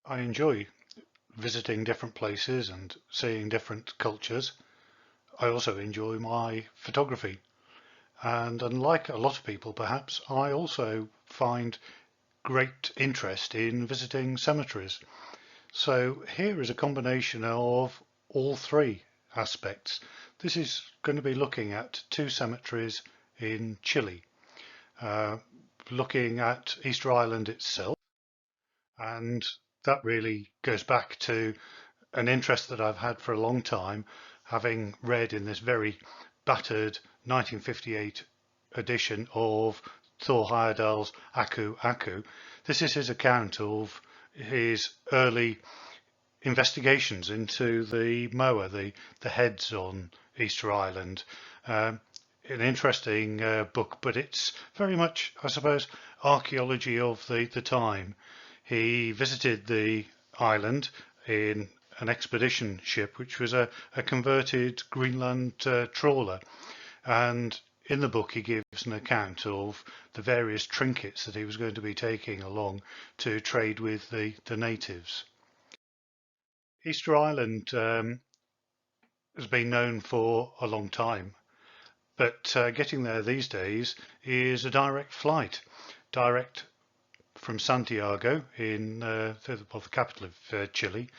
I enjoy visiting different places and seeing different cultures. I also enjoy my photography. And unlike a lot of people, perhaps, I also find great interest in visiting cemeteries. So here is a combination of all three aspects. This is going to be looking at two cemeteries in Chile, uh, looking at Easter Island itself, and that really goes back to an interest that I've had for a long time, having read in this very battered 1958 edition of Thor Heyerdahl's Aku Aku. This is his account of his early investigations into the moa, the heads on Easter Island. Um, an interesting book, but it's very much, I suppose, archaeology of the time. He visited the island in an expedition ship, which was a converted Greenland trawler. And in the book, he gives an account of the various trinkets that he was going to be taking along to trade with the natives. Easter Island has been known for a long time, but getting there these days is a direct flight, direct from Santiago in the capital of Chile,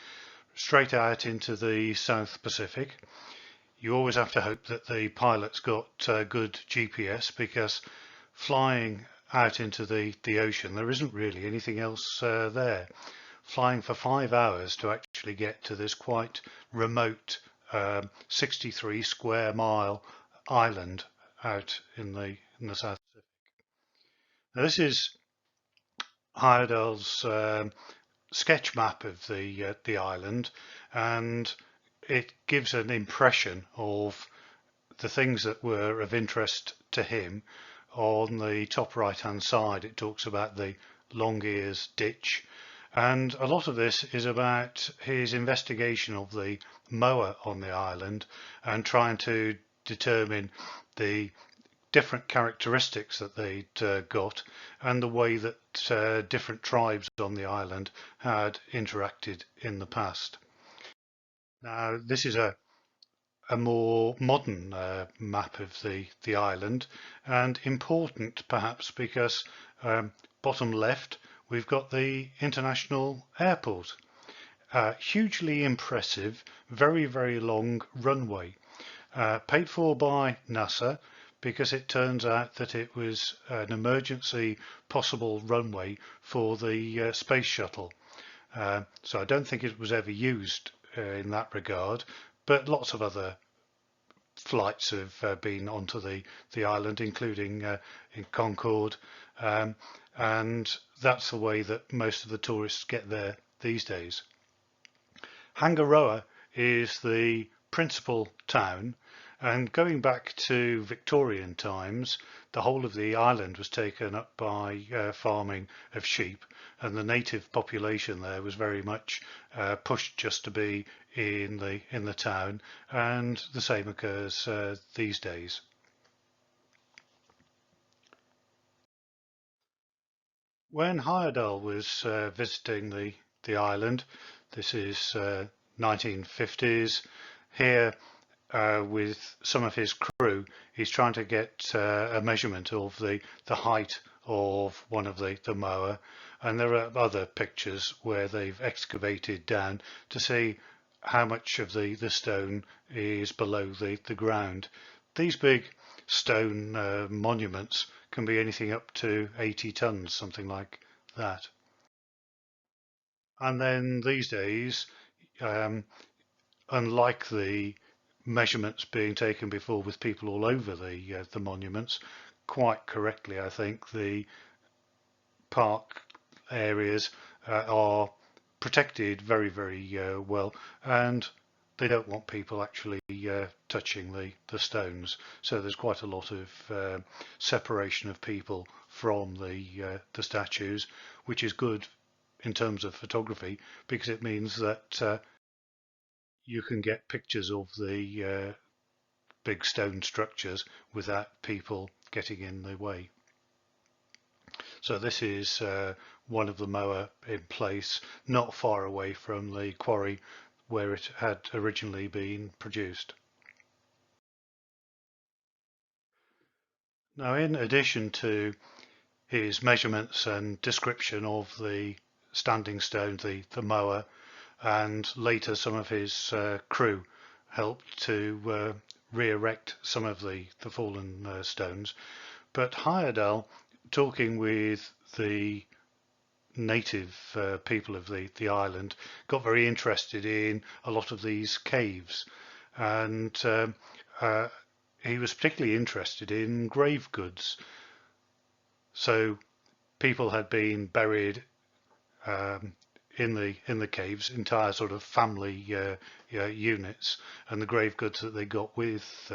straight out into the South Pacific. You always have to hope that the pilot's got good GPS, because flying out into the ocean, there isn't really anything else there. Flying for 5 hours to actually get to this quite remote 63 square mile island out in the South Pacific. Now, this is Heyerdahl's sketch map of the island, and it gives an impression of the things that were of interest to him. On the top right hand side, it talks about the Long Ears ditch, and a lot of this is about his investigation of the moa on the island and trying to determine the different characteristics that they'd got and the way that different tribes on the island had interacted in the past. Now, this is a more modern map of the island, and important perhaps because bottom left we've got the international airport. Hugely impressive, very long runway, paid for by NASA, because it turns out that it was an emergency possible runway for the space shuttle. So I don't think it was ever used in that regard, but lots of other flights have been onto the island, including in Concorde, and that's the way that most of the tourists get there these days. Hangaroa is the principal town, and going back to Victorian times, the whole of the island was taken up by farming of sheep, and the native population there was very much pushed just to be in the town, and the same occurs these days. When Heyerdahl was visiting the island, this is 1950s, here with some of his crew, he's trying to get a measurement of the height of one of the moa, and there are other pictures where they've excavated down to see how much of the stone is below the ground. These big stone monuments can be anything up to 80 tons, something like that. And then these days, um, unlike the measurements being taken before with people all over the monuments, quite correctly, I think the park areas are protected very well, and they don't want people actually touching the stones. So there's quite a lot of separation of people from the statues, which is good in terms of photography, because it means that you can get pictures of the big stone structures without people getting in the way. So this is one of the moa in place, not far away from the quarry where it had originally been produced. Now, in addition to his measurements and description of the standing stone, the moa, and later some of his crew helped to re-erect some of the fallen stones. But Heyerdahl, talking with the native people of the island, got very interested in a lot of these caves, and he was particularly interested in grave goods. So people had been buried in the caves, entire sort of family units, and the grave goods that they got with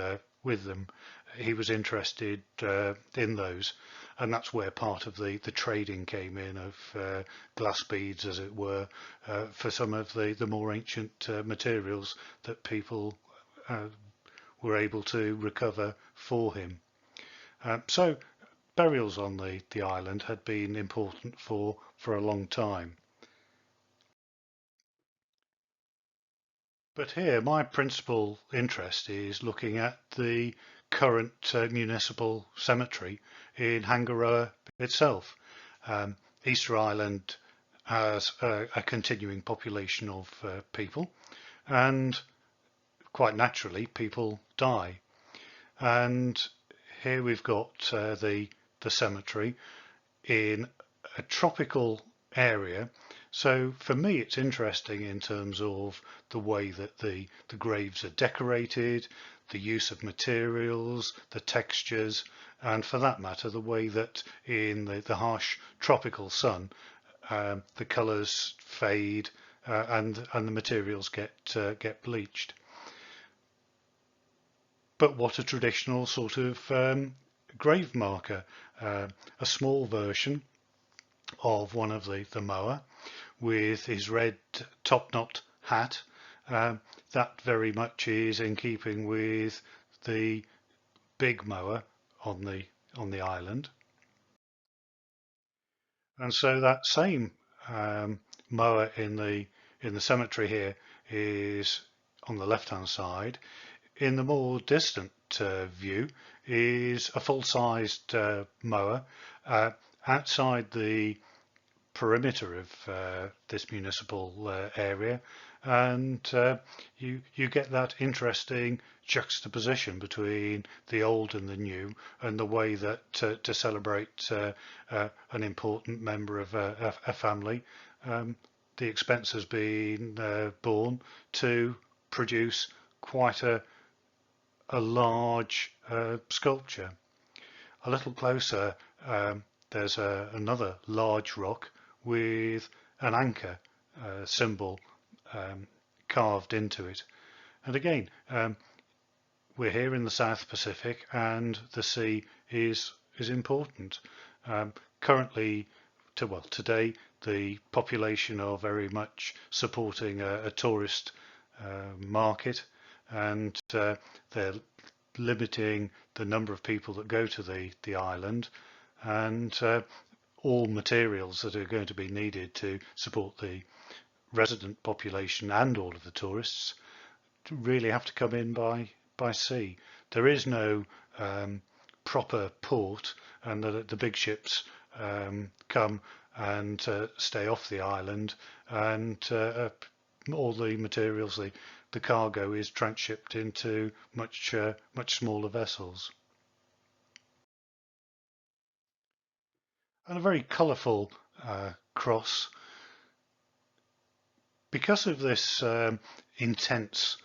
them. He was interested in those, and that's where part of the trading came in of glass beads, as it were, for some of the more ancient materials that people were able to recover for him. So burials on the island had been important for a long time. But here, my principal interest is looking at the current municipal cemetery in Hangaroa itself. Easter Island has a continuing population of people, and quite naturally, people die. And here we've got the cemetery in a tropical area. So for me, it's interesting in terms of the way that the graves are decorated, the use of materials, the textures, and for that matter, the way that in the harsh tropical sun, the colours fade and the materials get bleached. But what a traditional sort of grave marker, a small version of one of the moa with his red top knot hat. That very much is in keeping with the big moa on the island. And so that same moa in the cemetery here is on the left hand side. In the more distant view is a full-sized moa outside the perimeter of this municipal area, and you get that interesting juxtaposition between the old and the new, and the way that to celebrate an important member of a family, the expense has been borne to produce quite a large sculpture. A little closer, there's another large rock with an anchor symbol carved into it. And again, we're here in the South Pacific, and the sea is important. Currently, today, the population are very much supporting a tourist market, and they're limiting the number of people that go to the island, and all materials that are going to be needed to support the resident population and all of the tourists really have to come in by sea. There is no proper port, and the big ships come and stay off the island, and all the materials, the cargo is transshipped into much smaller vessels. And a very colourful cross. Because of this intense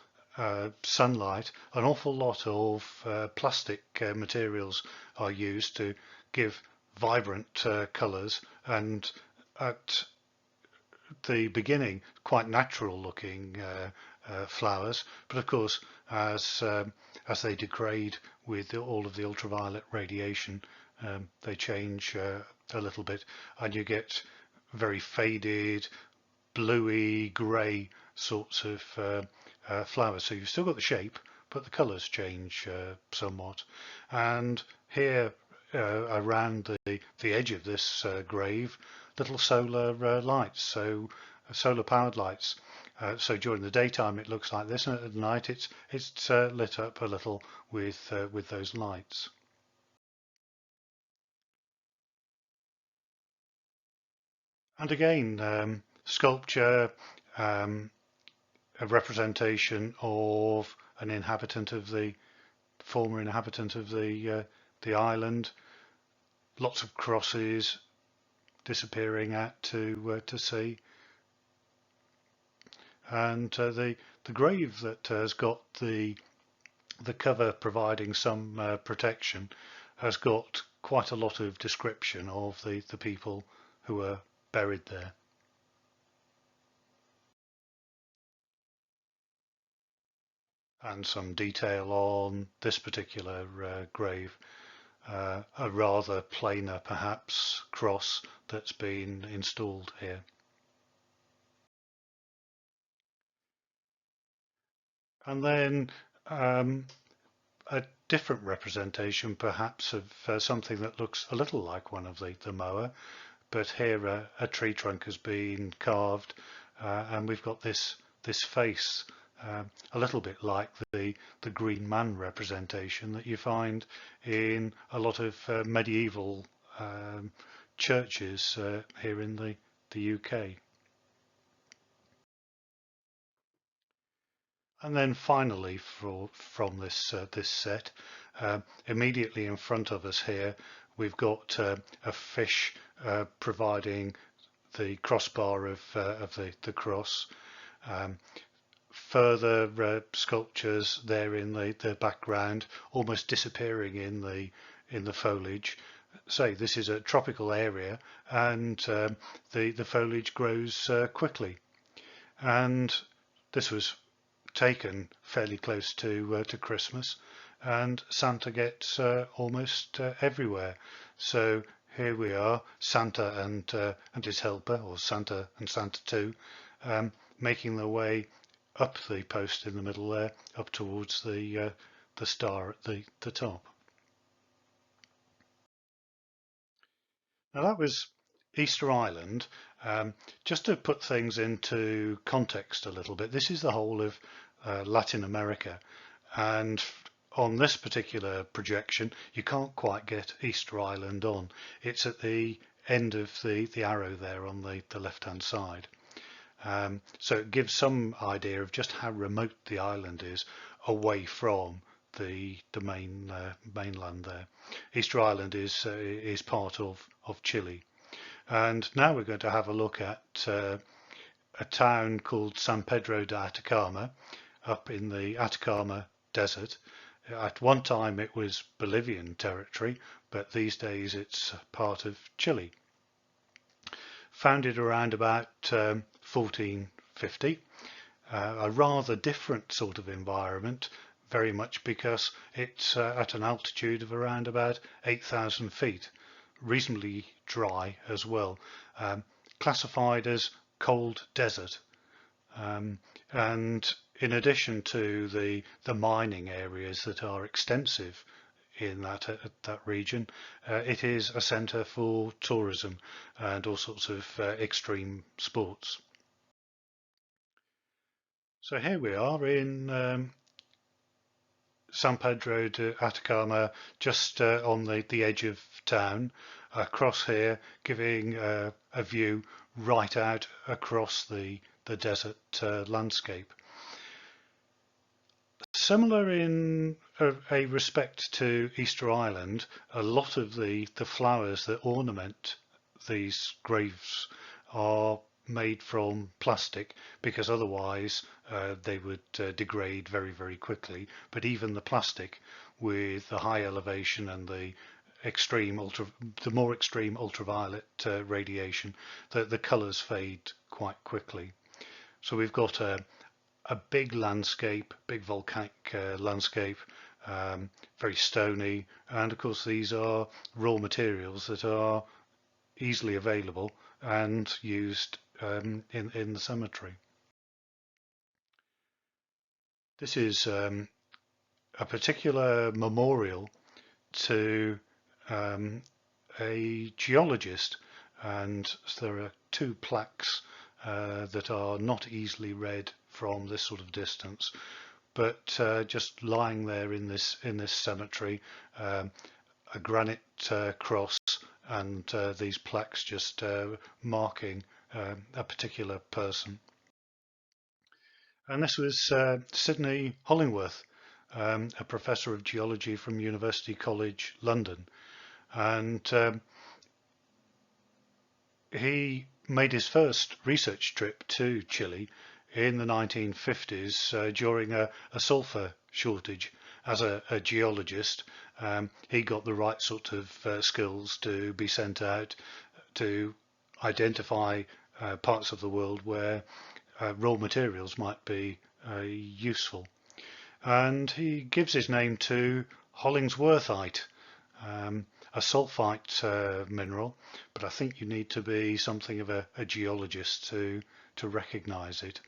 sunlight, an awful lot of plastic materials are used to give vibrant colours, and at the beginning quite natural looking flowers, but of course as they degrade with all of the ultraviolet radiation, they change a little bit, and you get very faded bluey grey sorts of flowers. So you've still got the shape, but the colours change somewhat. And here around the edge of this grave little solar lights, so solar powered lights. So during the daytime it looks like this, and at night it's lit up a little with those lights. And again, sculpture, um, a representation of an inhabitant of the former inhabitant of the island. Lots of crosses disappearing out to sea, and the grave that has got the cover providing some protection has got quite a lot of description of the people who are buried there. And some detail on this particular grave, a rather plainer perhaps cross that's been installed here. And then a different representation perhaps of something that looks a little like one of the moa, but here a tree trunk has been carved, and we've got this face, a little bit like the green man representation that you find in a lot of medieval churches here in the UK. And then finally, from this set, immediately in front of us here, we've got a fish providing the crossbar of the cross. Further sculptures there in the background, almost disappearing in the foliage. Say this is a tropical area, and the foliage grows quickly. And this was taken fairly close to Christmas, and Santa gets almost everywhere. So here we are, Santa and his helper, or Santa and Santa too, making their way up the post in the middle there, up towards the star at the top. Now that was Easter Island. Just to put things into context a little bit, this is the whole of Latin America, and on this particular projection you can't quite get Easter Island on. It's at the end of the arrow there on the left hand side. So it gives some idea of just how remote the island is away from the mainland there. Easter Island is part of Chile. And now we're going to have a look at a town called San Pedro de Atacama up in the Atacama Desert. At one time it was Bolivian territory, but these days it's part of Chile. Founded around about 1450, a rather different sort of environment, very much because it's at an altitude of around about 8,000 feet, reasonably dry as well, classified as cold desert. And in addition to the mining areas that are extensive in that region, it is a centre for tourism and all sorts of extreme sports. So here we are in San Pedro de Atacama, just on the edge of town, across here, giving a view right out across the desert landscape. Similar in a respect to Easter Island, a lot of the flowers that ornament these graves are made from plastic, because otherwise they would degrade very quickly. But even the plastic, with the high elevation and the more extreme ultraviolet radiation, the colours fade quite quickly. So we've got a big landscape, big volcanic landscape, very stony, and of course these are raw materials that are easily available and used in the cemetery. This is a particular memorial to a geologist, and there are two plaques that are not easily read from this sort of distance, but just lying there in this cemetery, a granite cross, and these plaques just marking a particular person. And this was Sidney Hollingworth, a professor of geology from University College London, and he made his first research trip to Chile in the 1950s during a sulfur shortage. As a geologist, he got the right sort of skills to be sent out to identify parts of the world where raw materials might be useful. And he gives his name to Hollingsworthite, a sulfite mineral, but I think you need to be something of a geologist to recognise it.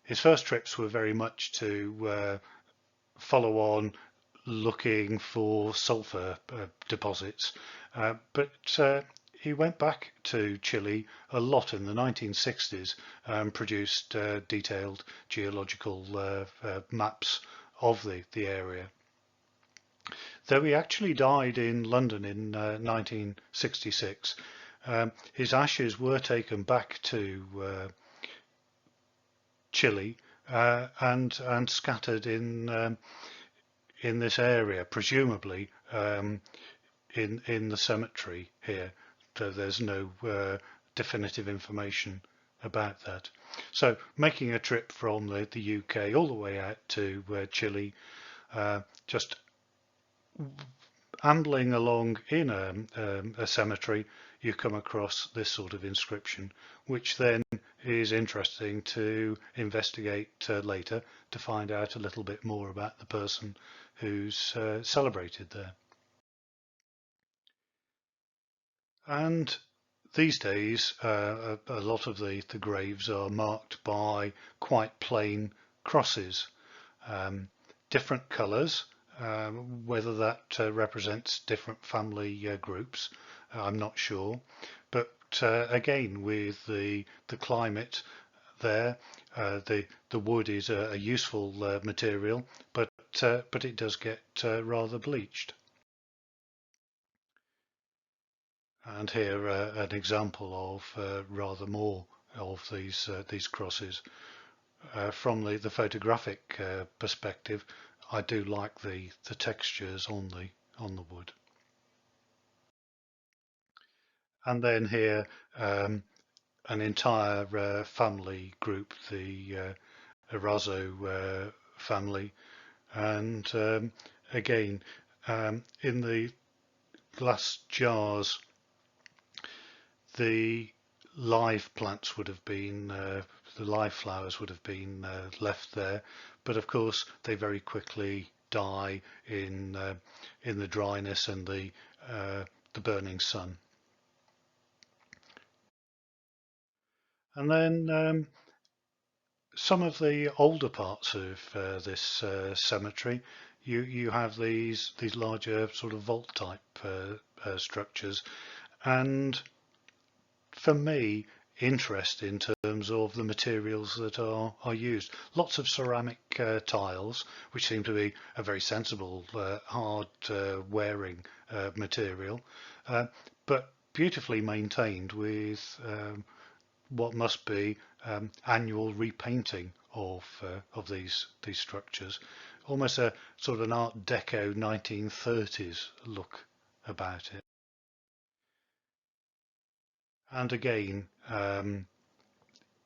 His first trips were very much to follow on looking for sulfur deposits, but he went back to Chile a lot in the 1960s and produced detailed geological maps of the area. Though he actually died in London in 1966, his ashes were taken back to Chile and scattered in this area, presumably in the cemetery here. So there's no definitive information about that. So making a trip from the UK all the way out to Chile, just ambling along in a cemetery, you come across this sort of inscription, which then is interesting to investigate later to find out a little bit more about the person who's celebrated there. And these days, a lot of the graves are marked by quite plain crosses, different colours. Whether that represents different family groups, I'm not sure. But again, with the climate there, the wood is a useful material, but it does get rather bleached. And here an example of rather more of these crosses. From the photographic perspective, I do like the textures on the wood. And then here an entire family group, the Erazo family, and again in the glass jars, the live plants would have been the live flowers would have been left there, but of course they very quickly die in the dryness and the burning sun. And then some of the older parts of this cemetery, you have these larger sort of vault type structures, and for me, interest in terms of the materials that are used. Lots of ceramic tiles, which seem to be a very sensible, hard wearing material, but beautifully maintained with what must be annual repainting of these structures. Almost a sort of an Art Deco 1930s look about it. And again,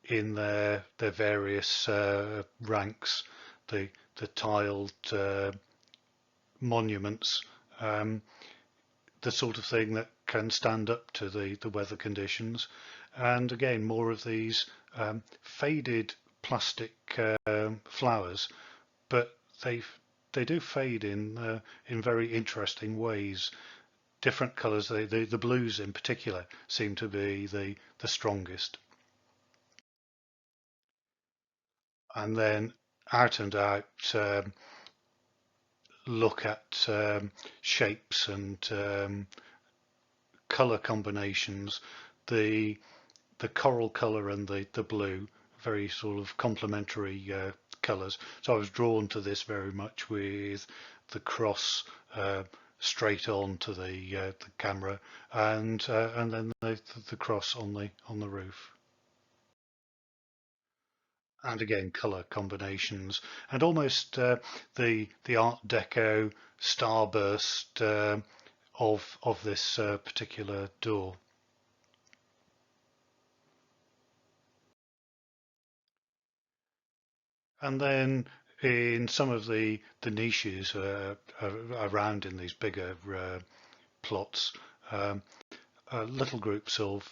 in their various ranks, the tiled monuments, the sort of thing that can stand up to the weather conditions. And again, more of these faded plastic flowers, but they do fade in very interesting ways. Different colours, the blues in particular seem to be the strongest. And then out and out look at shapes and color combinations. The coral color and the blue, very sort of complementary colors. So I was drawn to this very much with the cross straight on to the camera, and then the cross on the roof. And again, color combinations, and almost the Art Deco starburst of this particular door. And then in some of the niches around in these bigger plots, um, little groups of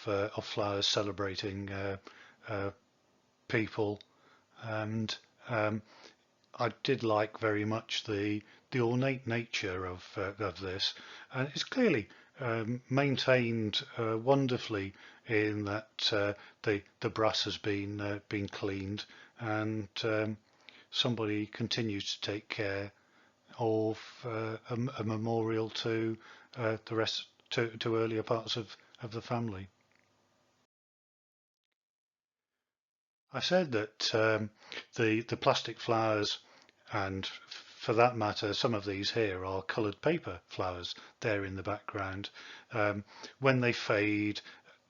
flowers celebrating people, and I did like very much the ornate nature of this, and it's clearly maintained wonderfully in that the brass has been cleaned, and somebody continues to take care of a memorial to the rest to earlier parts of the family. I said that the plastic flowers, and for that matter, some of these here are coloured paper flowers there in the background. When they fade,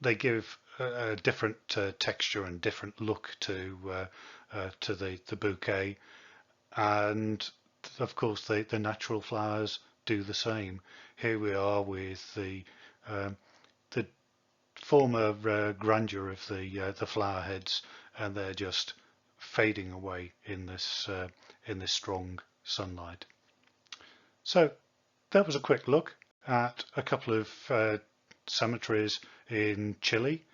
they give a different texture and different look to the bouquet, and of course the natural flowers do the same. Here we are with the former grandeur of the flower heads, and they're just fading away in this strong sunlight. So that was a quick look at a couple of cemeteries in Chile.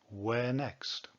Where next?